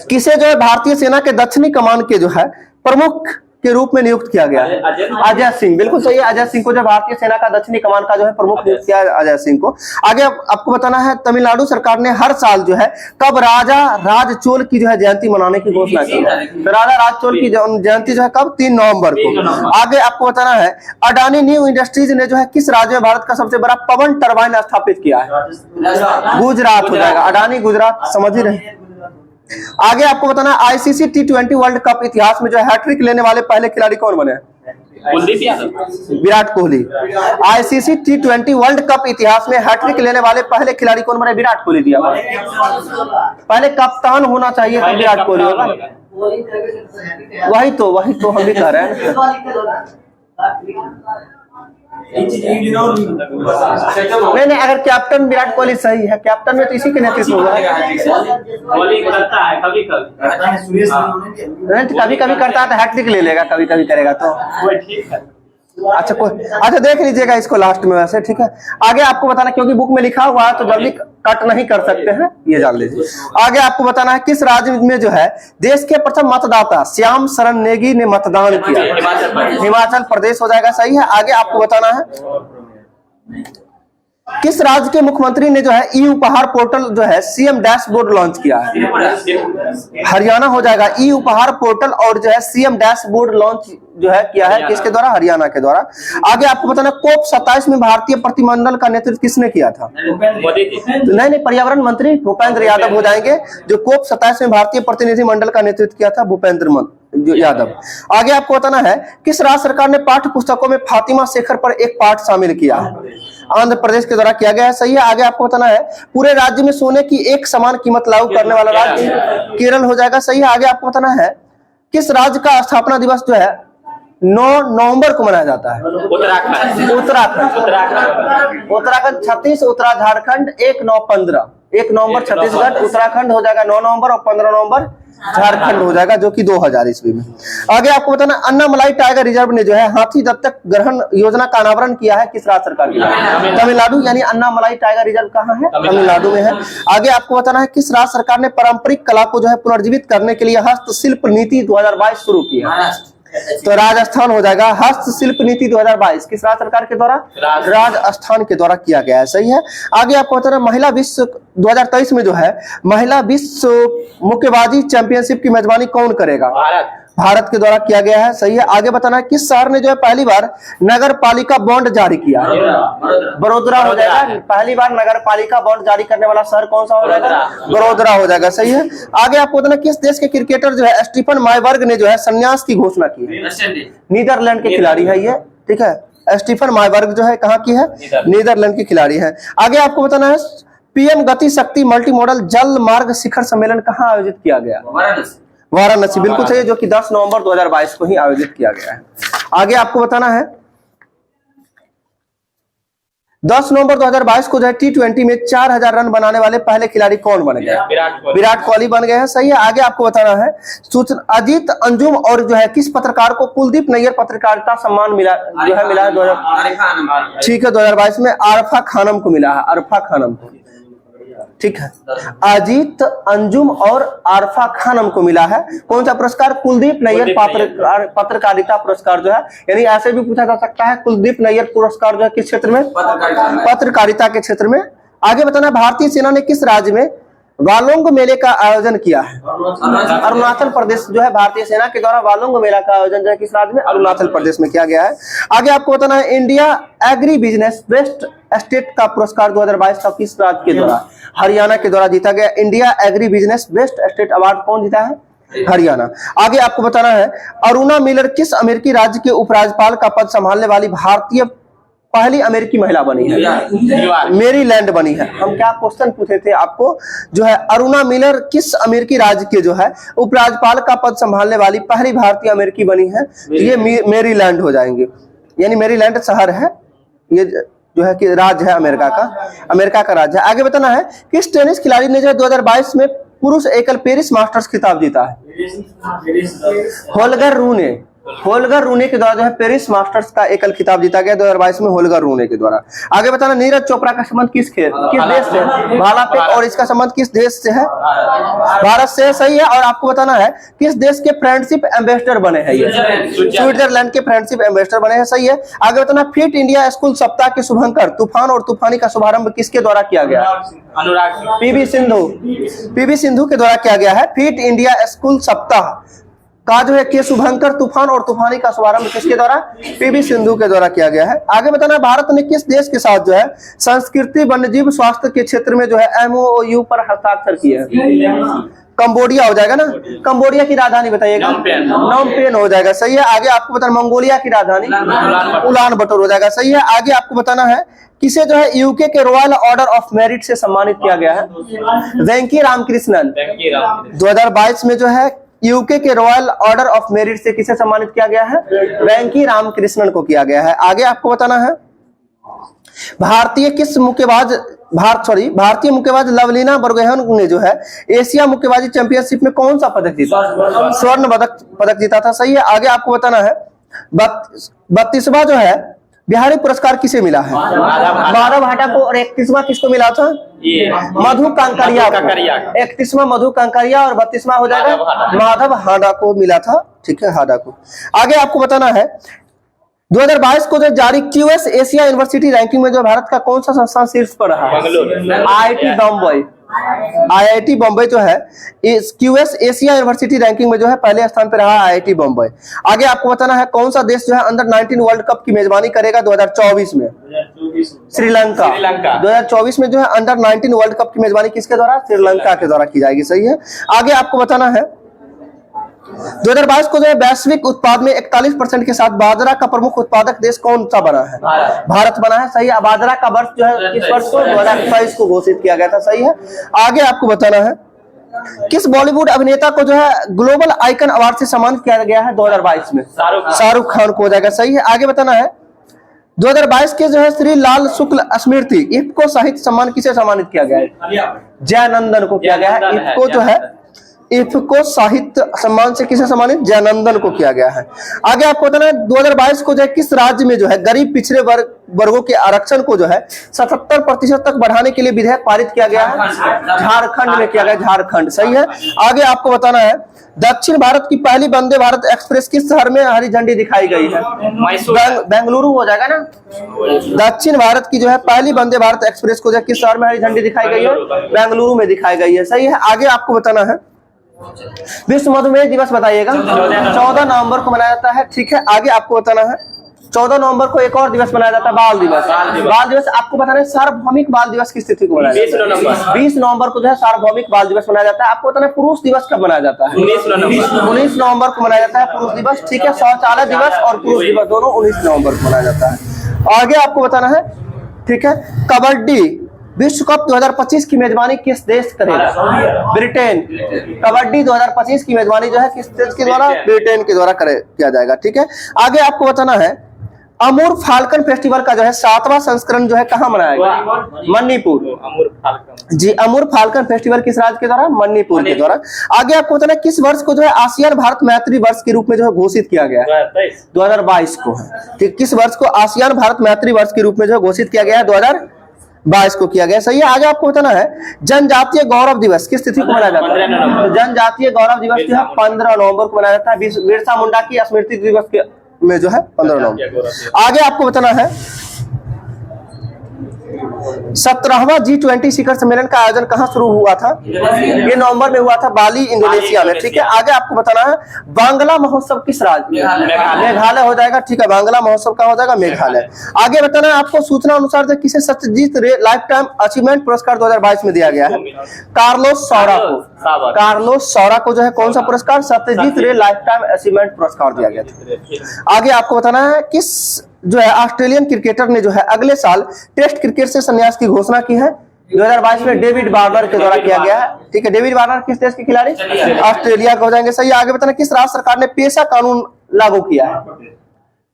किसे जो है भारतीय सेना के दक्षिणी कमान के जो है प्रमुख के रूप में नियुक्त किया गया है? अजय सिंह, बिल्कुल सही है। अजय सिंह को जो भारतीय सेना का दक्षिणी कमान का जो है प्रमुख नियुक्त किया है अजय सिंह को। आगे आपको बताना है तमिलनाडु सरकार ने हर साल जो है कब राजा राज चोल की जो है जयंती मनाने की घोषणा की? तो राजा राज चोल की जयंती जो है कब? 3 नवंबर को। आगे आपको बताना है अडानी न्यू इंडस्ट्रीज ने जो है किस राज्य में भारत का सबसे बड़ा पवन टरबाइन स्थापित किया है? गुजरात हो जाएगा। अडानी गुजरात, समझ ही रहे। आगे आपको बताना है आईसीसी T20 वर्ल्ड कप इतिहास में जो है हैट्रिक लेने वाले पहले खिलाड़ी कौन बने? Kuldeep Yadav, Virat Kohli. ICC T20 world cup इतिहास में हैट्रिक लेने वाले पहले खिलाड़ी कौन बने? विराट कोहली दिया। पहले कप्तान होना चाहिए तो विराट कोहली होगा। वही तो हम भी कह रहे हैं। नहीं, अगर कैप्टन विराट कोहली सही है, कैप्टन में तो इसी के नेतृत्व होगा। बॉलिंग करता है कभी कभी करता है तो हैट्रिक ले लेगा, कभी करेगा तो ठीक है। अच्छा देख लीजिएगा इसको लास्ट में वैसे, ठीक है। आगे आपको बताना, क्योंकि बुक में लिखा हुआ है तो जल्दी कट नहीं कर सकते हैं, ये जान लीजिए। आगे आपको बताना है किस राज्य में जो है देश के प्रथम मतदाता श्याम शरण नेगी ने मतदान किया? हिमाचल प्रदेश हो जाएगा, सही है। आगे आपको बताना है किस राज्य के मुख्यमंत्री ने जो है ई उपहार पोर्टल जो है सीएम डैशबोर्ड लॉन्च किया है? हरियाणा हो जाएगा। ई उपहार पोर्टल और जो है सीएम डैशबोर्ड लॉन्च जो है किया है किसके द्वारा? हरियाणा के द्वारा। आगे आपको बताना COP 27 में भारतीय प्रतिनिधिमंडल का नेतृत्व किसने किया था? नहीं, पर्यावरण मंत्री भूपेंद्र यादव हो जाएंगे। जो COP 27 में भारतीय प्रतिनिधिमंडल का नेतृत्व किया था भूपेंद्र यादव। आगे आपको बताना है किस राज्य सरकार ने पाठ्य पुस्तकों में फातिमा शेखर पर एक पाठ शामिल किया है? आंध्र प्रदेश के द्वारा किया गया है, सही है। आगे आपको बताना है पूरे राज्य में सोने की एक समान कीमत लागू करने वाला राज्य केरल हो जाएगा, सही है। आगे आपको बताना है किस राज्य का स्थापना दिवस जो है 9 नवंबर को मनाया जाता है? उत्तराखंड 36, उत्तरा झारखंड 1, 9, 15। 1 नवंबर छत्तीसगढ़, उत्तराखंड हो जाएगा 9 नवंबर और 15 नवंबर झारखंड हो जाएगा, जो कि 2000 ईस्वी में। आगे आपको बताना अन्नामलाई टाइगर रिजर्व ने जो है हाथी दत्तक ग्रहण योजना का अनावरण किया है किस राज्य सरकार की? तमिलनाडु। यानी अन्नामलाई टाइगर रिजर्व कहाँ है? तमिलनाडु में है। आगे आपको बताना है किस राज्य सरकार ने पारंपरिक कला को जो है पुनर्जीवित करने के लिए हस्तशिल्प नीति 2022 शुरू की है? तो राजस्थान हो जाएगा। हस्तशिल्प नीति 2022 किस राज्य सरकार के द्वारा? राजस्थान के द्वारा किया गया है, सही है। आगे आपको बताना महिला विश्व 2023 में जो है महिला विश्व मुक्केबाजी चैंपियनशिप की मेजबानी कौन करेगा? भारत के द्वारा किया गया है, सही है। आगे बताना है किस शहर ने जो है पहली बार नगर पालिका बॉन्ड जारी किया? बड़ोदरा हो जाएगा। पहली बार नगर पालिका बॉन्ड जारी करने वाला शहर कौन सा हो जाएगा? बड़ोदरा हो जाएगा, सही है। आगे आपको बताना किस देश के क्रिकेटर जो है स्टीफन मायबर्ग ने जो है संन्यास की घोषणा की है? नीदरलैंड के खिलाड़ी है ये, ठीक है। स्टीफन मायबर्ग जो है कहाँ की है? नीदरलैंड की खिलाड़ी है। आगे आपको बताना है पीएम गति शक्ति मल्टी मॉडल जल मार्ग शिखर सम्मेलन कहाँ आयोजित किया गया? वाराणसी, बिल्कुल सही है, जो कि 10 नवंबर 2022 को ही आयोजित किया गया है। आगे आपको बताना है 10 नवंबर 2022 को जो है T20 में 4000 रन बनाने वाले पहले खिलाड़ी कौन बन गए? विराट कोहली बन गए हैं, सही है। आगे आपको बताना है सूचना अजीत अंजुम और जो है किस पत्रकार को कुलदीप नैयर पत्रकारिता सम्मान मिला जो है मिला है? ठीक है, 2022 में आरफा खानम को मिला है, आरफा खानम को, ठीक है। अजीत अंजुम और आरफा खानम को मिला है कौन सा पुरस्कार? कुलदीप नैयर पत्रकारिता पुरस्कार जो है। यानी ऐसे भी पूछा जा सकता है कुलदीप नैयर पुरस्कार जो है किस क्षेत्र में? पत्रकारिता के क्षेत्र में। आगे बताना भारतीय सेना ने किस राज्य में वालोंग मेले का आयोजन किया है? अरुणाचल प्रदेश जो है भारतीय सेना के द्वारा वालोंग मेला का आयोजन जो है किस राज्य में? अरुणाचल प्रदेश में किया गया है। आगे आपको बताना है India agri business best state का पुरस्कार 2022 का किस राज्य के द्वारा? हरियाणा के द्वारा जीता गया। India agri business best state award कौन जीता है? हरियाणा। आगे आपको बताना है अरुणा मिलर किस अमेरिकी राज्य के उपराज्यपाल का पद संभालने वाली भारतीय पहली अमेरिकी महिला बनी है? मेरीलैंड बनी है। हम क्या क्वेश्चन पूछे थे आपको जो है अरुणा मिलर किस अमेरिकी राज्य के जो है उपराज्यपाल का पद संभालने वाली पहली भारतीय अमेरिकी बनी है? ये मेरीलैंड हो जाएंगे। यानी मेरीलैंड शहर है, ये जो है कि राज्य है अमेरिका का राज्य है। आगे बताना है किस टेनिस खिलाड़ी ने जो है 2022 में पुरुष एकल पेरिस मास्टर्स खिताब जीता है? होल्गर रू ने होलगर रूने के द्वारा जो है पेरिस मास्टर्स का एकल खिताब जीता गया 2022 में होलगर रूने के द्वारा। आगे बताना, नीरज चोपड़ा का संबंध किस देश से है? भाला फेंक, और इसका संबंध किस देश से है? भारत से, सही है। और आपको बताना है किस देश के फ्रेंडशिप एम्बेसडर बने हैं? ये स्विट्जरलैंड के फ्रेंडशिप एम्बेसडर बने हैं, सही है। आगे बताना, फिट इंडिया स्कूल सप्ताह के शुभंकर तूफान और तूफानी का शुभारंभ किसके द्वारा किया गया? अनुराग पीवी सिंधु के द्वारा किया गया है। फिट इंडिया स्कूल सप्ताह का जो है के शुभंकर तूफान और तूफानी का शुभारंभ किसके द्वारा? पीवी सिंधु के द्वारा किया गया है। आगे बताना, भारत ने किस देश के साथ जो है संस्कृति वन्यजीव स्वास्थ्य के क्षेत्र में जो है MOU पर हस्ताक्षर किया है? कंबोडिया हो जाएगा ना। कंबोडिया की राजधानी बताइएगा? नॉम पेन हो जाएगा, सही है। आगे आपको बताना, मंगोलिया की राजधानी उलान बटोर हो जाएगा, सही है। आगे आपको बताना है किसे जो है यूके के रॉयल ऑर्डर ऑफ मेरिट से सम्मानित किया गया है? वेंकी रामकृष्णन। 2022 में जो है यूके के रॉयल ऑर्डर ऑफ मेरिट से किसे सम्मानित किया गया है? वेंकी रामकृष्णन को किया गया है। आगे आपको बताना है भारतीय मुक्केबाज लवलीना बरगोहेन ने जो है एशिया मुक्केबाजी चैंपियनशिप में कौन सा पदक जीता? स्वर्ण पदक जीता था, सही है। आगे आपको बताना है 32वां जो है बिहारी पुरस्कार किसे मिला है? माधव भाटा को। और 31वां किसको मिला था? मधु कांकरिया। 31वां मधु कांकरिया और 32वां हो जाएगा माधव हाडा को मिला था, ठीक है, हाडा को। आगे आपको बताना है 2022 को जो जारी क्यूएस एशिया यूनिवर्सिटी रैंकिंग में जो भारत का कौन सा संस्थान शीर्ष पर रहा? IIT बॉम्बे जो है इस क्यूएस एशिया यूनिवर्सिटी रैंकिंग में जो है पहले स्थान पर रहा IIT बॉम्बे। आगे आपको बताना है कौन सा देश जो है अंडर 19 वर्ल्ड कप की मेजबानी करेगा 2024 में? श्रीलंका। 2024 में जो है अंडर 19 वर्ल्ड कप की मेजबानी किसके द्वारा? श्रीलंका के द्वारा की जाएगी, सही है। आगे आपको बताना है 2022 को जो है वैश्विक उत्पाद में 41% के साथ बाजरा का प्रमुख उत्पादक देश कौन सा बना है? भारत बना है, सही है। बाजरा का वर्ष जो है किस वर्ष को? 2022 को घोषित किया गया था, सही है। आगे आपको बताना है किस बॉलीवुड अभिनेता को जो है ग्लोबल आइकन अवार्ड से सम्मानित किया गया है 2022 में? शाहरुख खान को हो जाएगा, सही है। आगे बताना है 2022 के जो है श्री लाल शुक्ल स्मृति इफ्को साहित्य सम्मान किसे सम्मानित किया गया है? जयानंदन को किया गया है। इफ्को जो है इफ्को साहित्य सम्मान से किसे सम्मानित? जयानंदन को किया गया है। आगे आपको बताना है 2022 को जो है किस राज्य में जो है गरीब पिछड़े वर्गों के आरक्षण को जो है 77% तक बढ़ाने के लिए विधेयक पारित किया गया है? झारखंड में किया गया, झारखंड, सही है। आगे आपको बताना है दक्षिण भारत की पहली वंदे भारत एक्सप्रेस किस शहर में हरी झंडी दिखाई गई है? बेंगलुरु हो जाएगा ना। दक्षिण भारत की जो है पहली वंदे भारत एक्सप्रेस को जो है किस शहर में हरी झंडी दिखाई गई है? बेंगलुरु में दिखाई गई है, सही है। आगे आपको बताना है विश्व मधुमेह दिवस बताइएगा? 14 नवंबर को मनाया जाता है, ठीक है। आगे आपको बताना है 14 नवंबर को एक और दिवस मनाया जाता है, बाल दिवस। बाल दिवस आपको बताना है सार्वभौमिक बाल दिवस किस तिथि को मनाया जाता है? 20 नवंबर को जो है सार्वभौमिक बाल दिवस मनाया जाता है। आपको बताना है पुरुष दिवस कब मनाया जाता है? 19 नवंबर को मनाया जाता है पुरुष दिवस, ठीक है। शौचालय दिवस और पुरुष दिवस दोनों 19 नवंबर को मनाया जाता है। आगे आपको बताना है, ठीक है, कबड्डी विश्व कप 2025 की मेजबानी किस देश करेगा? ब्रिटेन। कबड्डी 2025 की मेजबानी जो है किस देश के द्वारा? ब्रिटेन के द्वारा किया जाएगा, ठीक है। आगे आपको बताना है अमूर फाल्कन फेस्टिवल का जो है 7वां संस्करण जो है कहाँ मनाया गया? मणिपुर। जी, अमूर फाल्कन फेस्टिवल किस राज्य के द्वारा? मणिपुर के द्वारा। आगे आपको बताना है किस वर्ष को जो है आसियान भारत मैत्री वर्ष के रूप में जो है घोषित किया गया है? 2022 को है, ठीक। किस वर्ष को आसियान भारत मैत्री वर्ष के रूप में जो है घोषित किया गया है? 2022 को किया गया, सही है। आगे आपको बताना है जनजातीय गौरव दिवस किस तिथि को मनाया जाता है? तो जनजातीय गौरव दिवस जो है 15 नवंबर को मनाया जाता है। बिरसा मुंडा की स्मृति दिवस के में जो है 15 नवंबर। आगे आपको बताना है 17वां G20 शिखर सम्मेलन का आयोजन कहाँ शुरू हुआ था? ये नवंबर में हुआ था, बाली, इंडोनेशिया में, ठीक है। आगे आपको बताना है बांग्ला महोत्सव किस राज्य? मेघालय हो जाएगा, ठीक है। बांग्ला महोत्सव कहाँ हो जाएगा? मेघालय। आगे बताना है आपको सूचना अनुसार जो किसे सत्यजीत रे लाइफ टाइम अचीवमेंट पुरस्कार 2022 में दिया गया है? कार्लोस सौरा को। कार्लोस सौरा को जो है कौन सा पुरस्कार? सत्यजीत रे लाइफ टाइम अचीवमेंट पुरस्कार दिया गया था। आगे आपको बताना है किस जो है ऑस्ट्रेलियन क्रिकेटर ने जो है अगले साल टेस्ट क्रिकेट से संन्यास की घोषणा की है? 2022 में डेविड वार्नर के द्वारा किया गया है, ठीक है। डेविड वार्नर किस देश के खिलाड़ी? ऑस्ट्रेलिया के हो जाएंगे, सही। आगे बताना किस राज्य सरकार ने पेशा कानून लागू किया है?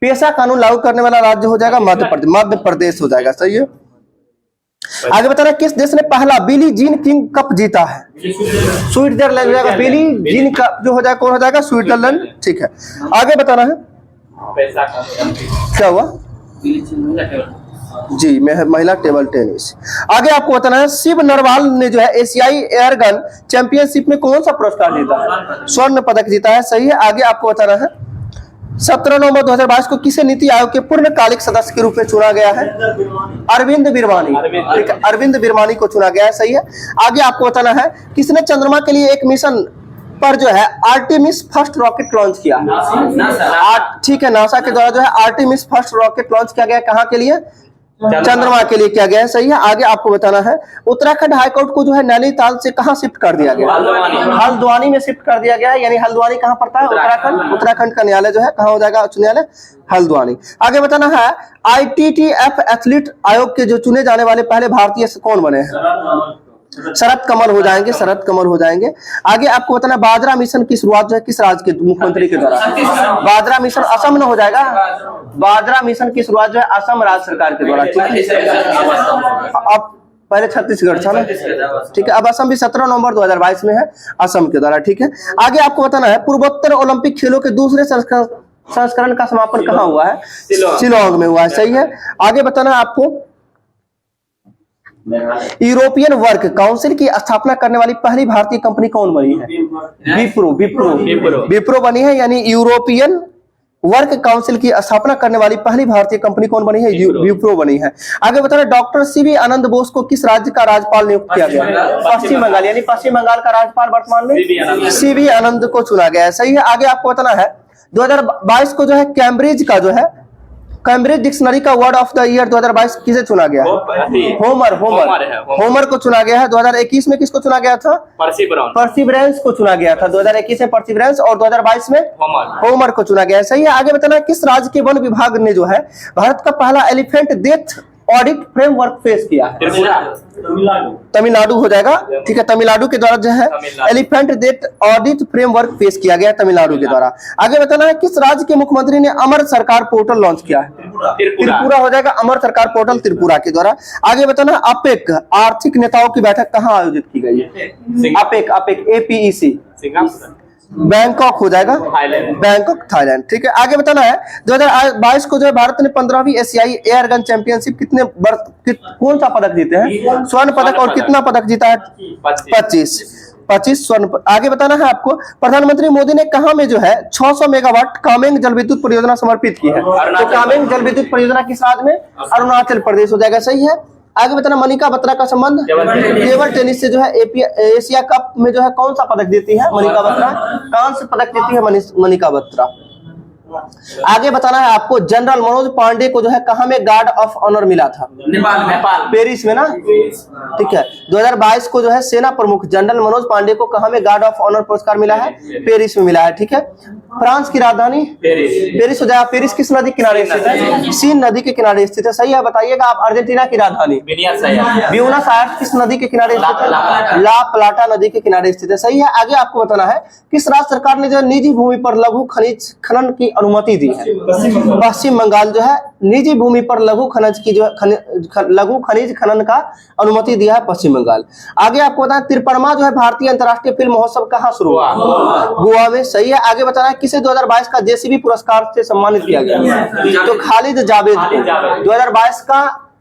पेशा कानून लागू करने वाला राज्य हो जाएगा मध्य प्रदेश हो जाएगा, सही है। आगे बताना किस देश ने पहला बिली जीन किंग कप जीता है? स्विट्जरलैंड हो जाएगा। बिली जीन कप जो हो जाएगा कौन हो जाएगा? स्विट्जरलैंड। ठीक है, आगे बताना है पैसा क्या हुआ जी, महिला टेबल टेनिस। आगे आपको बताना है शिव नरवाल ने जो है एशियाई एयर गन चैंपियनशिप में कौन सा पुरस्कार जीता है? स्वर्ण पदक जीता है। सही है। आगे आपको बताना है 17 नवंबर 2022 को किसे नीति आयोग के पूर्णकालिक सदस्य के रूप में चुना गया है? अरविंद बिरवानी। ठीक है, अरविंद बिरवानी को चुना गया है। सही है। आगे आपको बताना है किसने चंद्रमा के लिए एक मिशन पर जो है आर्टेमिस फर्स्ट रॉकेट लॉन्च किया? ठीक है, नासा के द्वारा जो है आर्टेमिस फर्स्ट रॉकेट लॉन्च किया गया। कहाँ के लिए? चंद्रमा के लिए किया गया है। सही है। आगे आपको बताना है उत्तराखंड हाईकोर्ट को जो है नैनीताल से कहां शिफ्ट कर दिया गया? हल्द्वानी में शिफ्ट कर दिया गया है। यानी हल्द्वानी कहां पड़ता है? उत्तराखंड। उत्तराखंड का न्यायालय जो है कहां हो जाएगा? उच्च न्यायालय हल्द्वानी। आगे बताना है ITTF एथलीट आयोग के जो चुने जाने वाले पहले भारतीय कौन बने हैं? शरद कमल हो जाएंगे। शरद कमल हो जाएंगे। आगे आपको बताना बाजरा मिशन की शुरुआत जो है किस राज्य के मुख्यमंत्री के द्वारा? बाजरा मिशन असम में हो जाएगा। बाजरा मिशन की शुरुआत जो है असम राज्य सरकार के द्वारा। अब पहले छत्तीसगढ़ था ना। ठीक है, अब असम भी 17 नवंबर 2022 में है असम के द्वारा। ठीक है, आगे आपको बताना है पूर्वोत्तर ओलंपिक खेलों के दूसरे संस्करण का समापन कहाँ हुआ है? शिलोंग में हुआ है। सही है। आगे बताना है आपको यूरोपियन वर्क काउंसिल की स्थापना करने वाली पहली भारतीय कंपनी कौन बनी है? विप्रो बनी है। यानी यूरोपियन वर्क काउंसिल की स्थापना करने वाली पहली भारतीय कंपनी कौन बनी है? विप्रो बनी है। आगे बताना डॉक्टर सीवी आनंद बोस को किस राज्य का राज्यपाल नियुक्त किया गया? पश्चिम बंगाल। यानी पश्चिम बंगाल का राज्यपाल वर्तमान में सीवी आनंद को चुना गया है। सही है। आगे आपको बताना है 2022 को जो है कैम्ब्रिज का जो है कैम्ब्रिज डिक्शनरी का वर्ड ऑफ द ईयर 2022 किसे चुना गया? होमर को चुना गया है। 2021 में किसको चुना गया था? परसिवरेंस को चुना गया था। 2021 में परसिवरेंस और 2022 में होमर को चुना गया है। सही है। आगे बताना किस राज्य के वन विभाग ने जो है भारत का पहला एलिफेंट डेथ ऑडिट फ्रेमवर्क पेश किया है? तमिलनाडु हो जाएगा। ठीक है, तमिलनाडु के द्वारा जो है एलिफेंट डेथ ऑडिट फ्रेमवर्क पेश किया गया तमिलनाडु के द्वारा। आगे बताना है किस राज्य के मुख्यमंत्री ने अमर सरकार पोर्टल लॉन्च किया है? त्रिपुरा हो जाएगा। अमर सरकार पोर्टल त्रिपुरा के द्वारा। आगे बताना है अपेक आर्थिक नेताओं की बैठक कहाँ आयोजित की गई है? अपेक APEC बैंकॉक हो जाएगा। Bangkok Thailand. ठीक है, आगे बताना है 2022 को जो है भारत ने 15वीं एशियाई एयर गन चैंपियनशिप कौन सा पदक जीते हैं? स्वर्ण पदक। और कितना पदक जीता है? 25 स्वर्ण। आगे बताना है आपको प्रधानमंत्री मोदी ने कहां में जो है 600 मेगावाट कामेंग जल विद्युत परियोजना समर्पित की है? तो कामेंग जल विद्युत परियोजना किस राज्य में? अरुणाचल प्रदेश हो जाएगा। सही है। आगे बताना मनिका बत्रा का संबंध टेबल टेनिस से जो है एशिया कप में जो है कौन सा पदक जीती है मनिका बत्रा? कांस्य पदक जीती है मनिका बत्रा। आगे बताना है आपको जनरल मनोज पांडे को जो है कहां में गार्ड ऑफ ऑनर मिला था? नेपाल पेरिस में ना। ठीक है, 2022 को जो है सेना प्रमुख जनरल मनोज पांडे को कहां में गार्ड ऑफ ऑनर पुरस्कार मिला है? पेरिस में मिला है। ठीक है, फ्रांस की राजधानी पेरिस हो जाएगा। पेरिस किस नदी किनारे स्थित है? सीन नदी के किनारे स्थित है। सही है। बताइएगा आप अर्जेंटीना की राजधानी ब्यूनस आयर्स किस नदी के किनारे स्थित है? ला प्लाटा नदी के किनारे स्थित है। सही है। आगे आपको बताना है किस राज्य सरकार ने जो निजी भूमि पर लघु खनिज खनन की अनुमति दी है? पश्चिम बंगाल जो है निजी भूमि पर लघु खनिज की जो लघु खनिज खनन का अनुमति दिया है पश्चिम बंगाल। आगे आपको बताना तिरपनमा जो है भारतीय अंतर्राष्ट्रीय फिल्म महोत्सव कहाँ शुरू हुआ? गोवा में। सही है। आगे बताना है किसे 2022 का जेसीबी पुरस्कार से सम्मानित किया गया? तो खालिद जावेद को 2022 का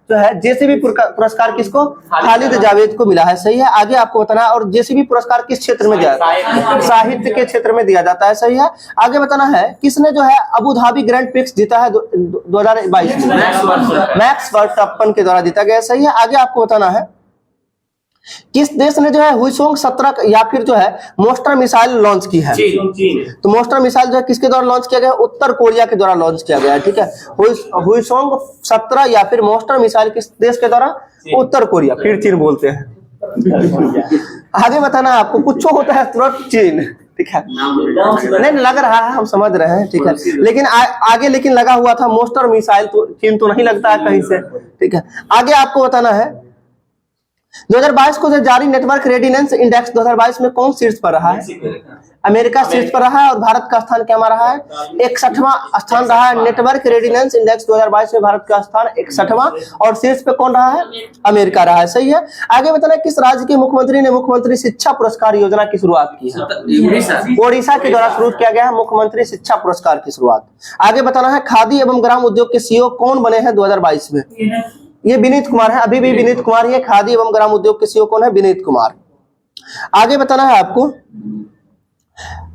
जो है जेसीबी पुरस्कार किसको? खालिद जावेद को मिला है। सही है। आगे आपको बताना है और जेसीबी पुरस्कार किस क्षेत्र में दिया जाता है? साहित्य के क्षेत्र में दिया जाता है। सही है। आगे बताना है किसने जो है अबू धाबी ग्रैंड प्रिक्स जीता है 2022 में? मैक्स वर्स्टैपन के द्वारा जीता गया। सही है। आगे आपको बताना है किस देश ने जो है हुइसोंग 17 या फिर जो है मोस्टर मिसाइल लॉन्च की है? तो मोस्टर मिसाइल जो है किसके द्वारा लॉन्च किया गया? उत्तर कोरिया के द्वारा लॉन्च किया गया है। ठीक है, हुइसोंग 17 या फिर मोस्टर मिसाइल किस देश के द्वारा? उत्तर कोरिया। फिर चीन बोलते हैं। आगे बताना है आपको कुछ होता है तुरंत चीन। ठीक है, नहीं लग रहा है, हम समझ रहे हैं। ठीक है, लेकिन आगे लेकिन लगा हुआ था मोस्टर मिसाइल, तो चीन तो नहीं लगता है कहीं से। ठीक है, आगे आपको बताना है 2022 को जो जारी नेटवर्क रेडिनेंस इंडेक्स 2022 में कौन शीर्ष पर रहा है? अमेरिका शीर्ष पर रहा है और भारत का स्थान क्या रहा है? 61वां स्थान रहा है। नेटवर्क रेडिनेंस इंडेक्स 2022 में भारत का स्थान 61वां और शीर्ष पे कौन रहा है? अमेरिका रहा है। सही है। आगे बताना, किस राज्य के मुख्यमंत्री ने मुख्यमंत्री शिक्षा पुरस्कार योजना की शुरुआत की है? ओडिशा के द्वारा शुरू किया गया है मुख्यमंत्री शिक्षा पुरस्कार की शुरुआत। आगे बताना है, खादी एवं ग्राम उद्योग के सीईओ कौन बने हैं 2022 में? ये विनीत कुमार है, अभी भी विनीत कुमार ही है। खादी एवं ग्राम उद्योग के सीईओ कौन है? विनीत कुमार। आगे बताना है आपको,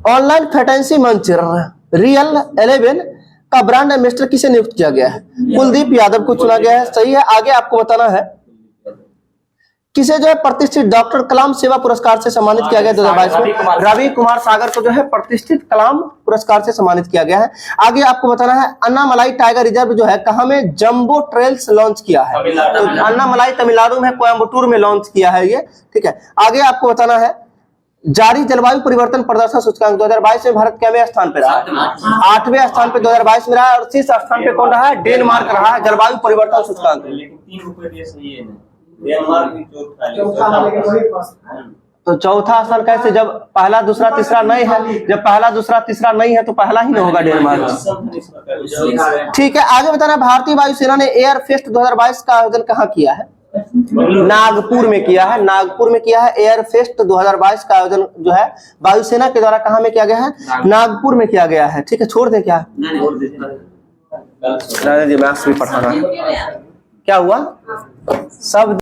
ऑनलाइन फैंटेसी मंच रियल 11 का ब्रांड एम्बेसडर किसे नियुक्त किया गया है? कुलदीप यादव को चुना गया है। सही है। आगे आपको बताना है, किसे जो है प्रतिष्ठित डॉक्टर कलाम सेवा पुरस्कार से सम्मानित किया गया 2022 में? रवि कुमार सागर को जो है प्रतिष्ठित कलाम पुरस्कार से सम्मानित किया गया है। आगे आपको बताना है, अन्नामलाई टाइगर रिजर्व जो है कहां में जंबो ट्रेल्स लॉन्च किया है? तो अन्नामलाई तमिलनाडु में कोयम्बटूर में लॉन्च किया है ये। ठीक है। आगे आपको बताना है, जारी जलवायु परिवर्तन प्रदर्शन सूचकांक 2022 में भारत कैवें स्थान पे रहा? 8वें स्थान पे 2022 में रहा है। और शीर्ष स्थान पे कौन रहा है? डेनमार्क रहा है जलवायु परिवर्तन सूचकांक। लेकिन 3 रुपए दिए सही है ना, डेनमार्क भी चौथा। तो चौथा स्थान कैसे, जब पहला दूसरा तीसरा नहीं है? जब पहला दूसरा तीसरा नहीं है तो पहला ही नहीं होगा डेनमार्क। ठीक है। आगे बताना, भारतीय वायुसेना ने एयर फेस्ट 2022 का आयोजन कहाँ किया है? नागपुर में किया है। नागपुर में किया है। एयर फेस्ट 2022 का आयोजन जो है वायुसेना के द्वारा कहाँ में किया गया है? नागपुर में किया गया है। ठीक है। छोड़ दे क्या? जी मैथ्स भी पढ़ाना। क्या हुआ? सब